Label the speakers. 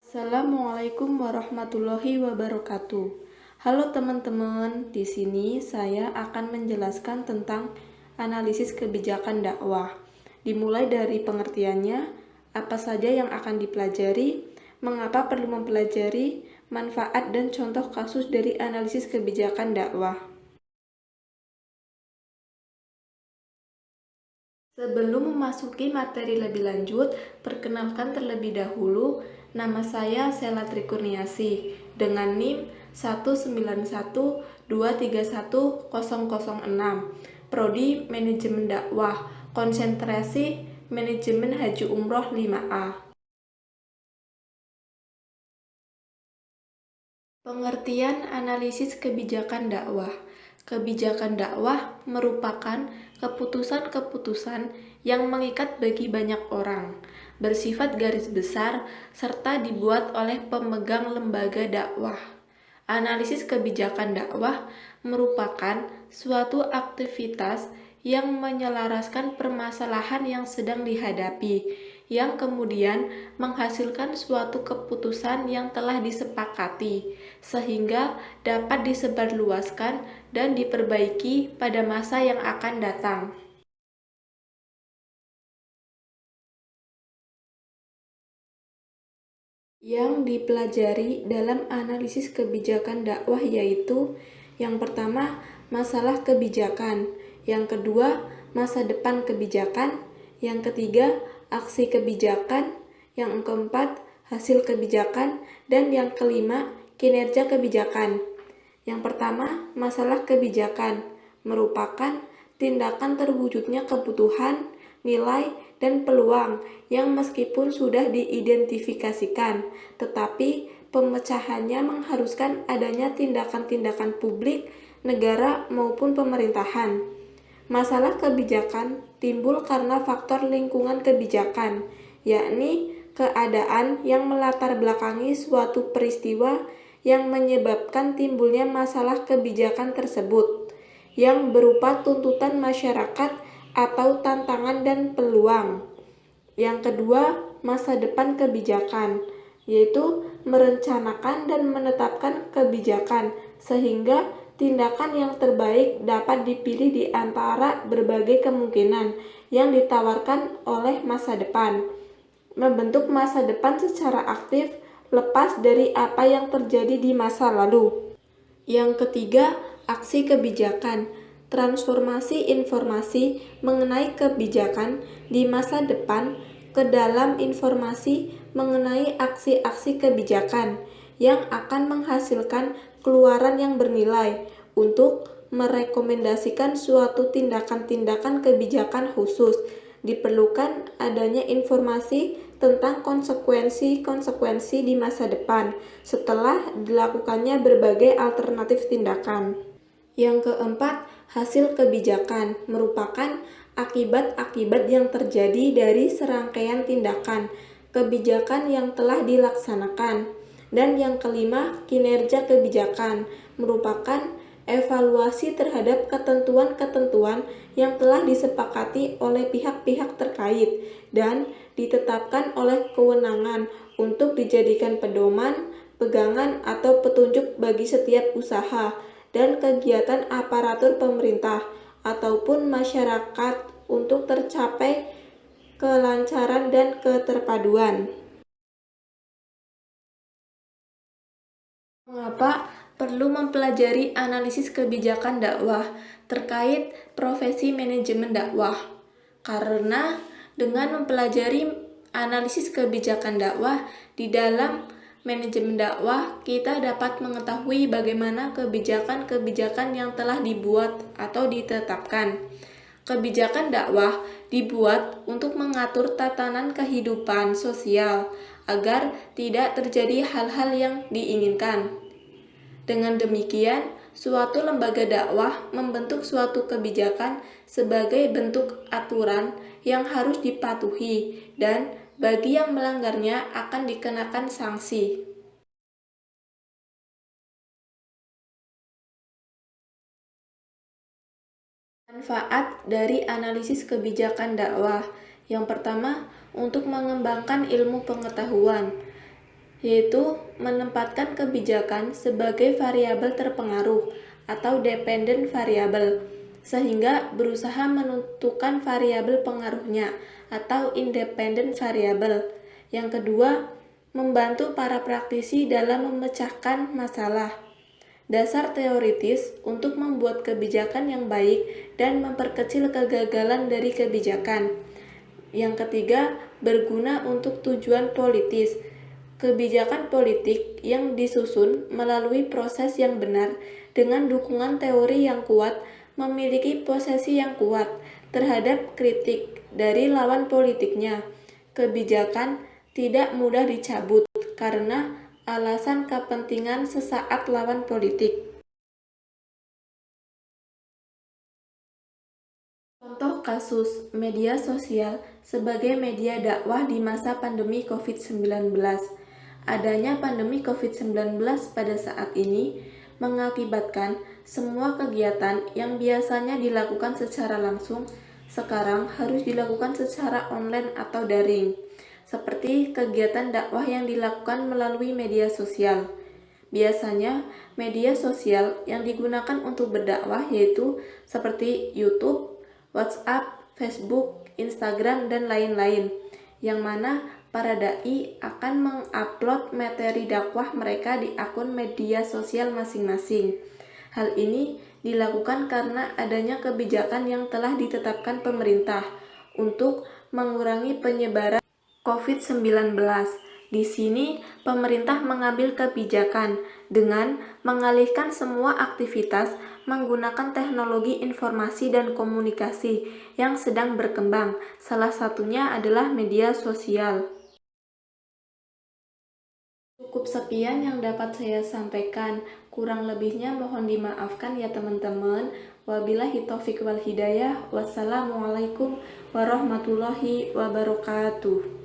Speaker 1: Assalamualaikum warahmatullahi wabarakatuh. Halo teman-teman, di sini saya akan menjelaskan tentang analisis kebijakan dakwah. Dimulai dari pengertiannya, apa saja yang akan dipelajari, mengapa perlu mempelajari, manfaat dan contoh kasus dari analisis kebijakan dakwah. Sebelum memasuki materi lebih lanjut, perkenalkan terlebih dahulu, nama saya Sela Trikurniasi dengan NIM 191231006, Prodi Manajemen Dakwah, konsentrasi Manajemen Haji Umroh 5A. Pengertian analisis kebijakan dakwah. Kebijakan dakwah merupakan keputusan-keputusan yang mengikat bagi banyak orang, bersifat garis besar, serta dibuat oleh pemegang lembaga dakwah. Analisis kebijakan dakwah merupakan suatu aktivitas yang menyelaraskan permasalahan yang sedang dihadapi, yang kemudian menghasilkan suatu keputusan yang telah disepakati, sehingga dapat disebarluaskan dan diperbaiki pada masa yang akan datang. Yang dipelajari dalam analisis kebijakan dakwah yaitu yang pertama, masalah kebijakan, yang kedua, masa depan kebijakan, yang ketiga, aksi kebijakan, yang keempat, hasil kebijakan, dan yang kelima, kinerja kebijakan. Yang pertama, masalah kebijakan merupakan tindakan terwujudnya kebutuhan, nilai, dan peluang yang meskipun sudah diidentifikasikan, tetapi pemecahannya mengharuskan adanya tindakan-tindakan publik, negara maupun pemerintahan. Masalah kebijakan timbul karena faktor lingkungan kebijakan, yakni keadaan yang melatar belakangi suatu peristiwa yang menyebabkan timbulnya masalah kebijakan tersebut, yang berupa tuntutan masyarakat atau tantangan dan peluang. Yang kedua, masa depan kebijakan, yaitu merencanakan dan menetapkan kebijakan sehingga tindakan yang terbaik dapat dipilih di antara berbagai kemungkinan yang ditawarkan oleh masa depan. Membentuk masa depan secara aktif lepas dari apa yang terjadi di masa lalu. Yang ketiga, aksi kebijakan. Transformasi informasi mengenai kebijakan di masa depan ke dalam informasi mengenai aksi-aksi kebijakan yang akan menghasilkan keluaran yang bernilai untuk merekomendasikan suatu tindakan-tindakan kebijakan khusus. Diperlukan adanya informasi tentang konsekuensi-konsekuensi di masa depan setelah dilakukannya berbagai alternatif tindakan. Yang keempat, hasil kebijakan merupakan akibat-akibat yang terjadi dari serangkaian tindakan kebijakan yang telah dilaksanakan. Dan yang kelima, kinerja kebijakan merupakan evaluasi terhadap ketentuan-ketentuan yang telah disepakati oleh pihak-pihak terkait dan ditetapkan oleh kewenangan untuk dijadikan pedoman, pegangan, atau petunjuk bagi setiap usaha dan kegiatan aparatur pemerintah ataupun masyarakat untuk tercapai kelancaran dan keterpaduan. Mengapa perlu mempelajari analisis kebijakan dakwah terkait profesi manajemen dakwah? Karena dengan mempelajari analisis kebijakan dakwah di dalam manajemen dakwah, kita dapat mengetahui bagaimana kebijakan-kebijakan yang telah dibuat atau ditetapkan. Kebijakan dakwah dibuat untuk mengatur tatanan kehidupan sosial agar tidak terjadi hal-hal yang diinginkan. Dengan demikian, suatu lembaga dakwah membentuk suatu kebijakan sebagai bentuk aturan yang harus dipatuhi dan bagi yang melanggarnya akan dikenakan sanksi. Manfaat dari analisis kebijakan dakwah. Yang pertama, untuk mengembangkan ilmu pengetahuan. yaitu menempatkan kebijakan sebagai variabel terpengaruh atau dependent variable, sehingga berusaha menentukan variabel pengaruhnya atau independent variable. Yang kedua, membantu para praktisi dalam memecahkan masalah. Dasar teoritis untuk membuat kebijakan yang baik dan memperkecil kegagalan dari kebijakan. Yang ketiga, berguna untuk tujuan politis. Kebijakan politik yang disusun melalui proses yang benar dengan dukungan teori yang kuat memiliki posisi yang kuat terhadap kritik dari lawan politiknya. Kebijakan tidak mudah dicabut karena alasan kepentingan sesaat lawan politik. Contoh kasus media sosial sebagai media dakwah di masa pandemi COVID-19. Adanya pandemi COVID-19 pada saat ini mengakibatkan semua kegiatan yang biasanya dilakukan secara langsung sekarang harus dilakukan secara online atau daring, seperti kegiatan dakwah yang dilakukan melalui media sosial. Biasanya, media sosial yang digunakan untuk berdakwah yaitu seperti YouTube, WhatsApp, Facebook, Instagram, dan lain-lain, yang mana para dai akan mengupload materi dakwah mereka di akun media sosial masing-masing. Hal ini dilakukan karena adanya kebijakan yang telah ditetapkan pemerintah untuk mengurangi penyebaran COVID-19. Di sini, pemerintah mengambil kebijakan dengan mengalihkan semua aktivitas menggunakan teknologi informasi dan komunikasi yang sedang berkembang. Salah satunya adalah media sosial. Cukup sekian yang dapat saya sampaikan. Kurang lebihnya mohon dimaafkan ya teman-teman. Wabillahi taufiq wal hidayah. Wassalamualaikum warahmatullahi wabarakatuh.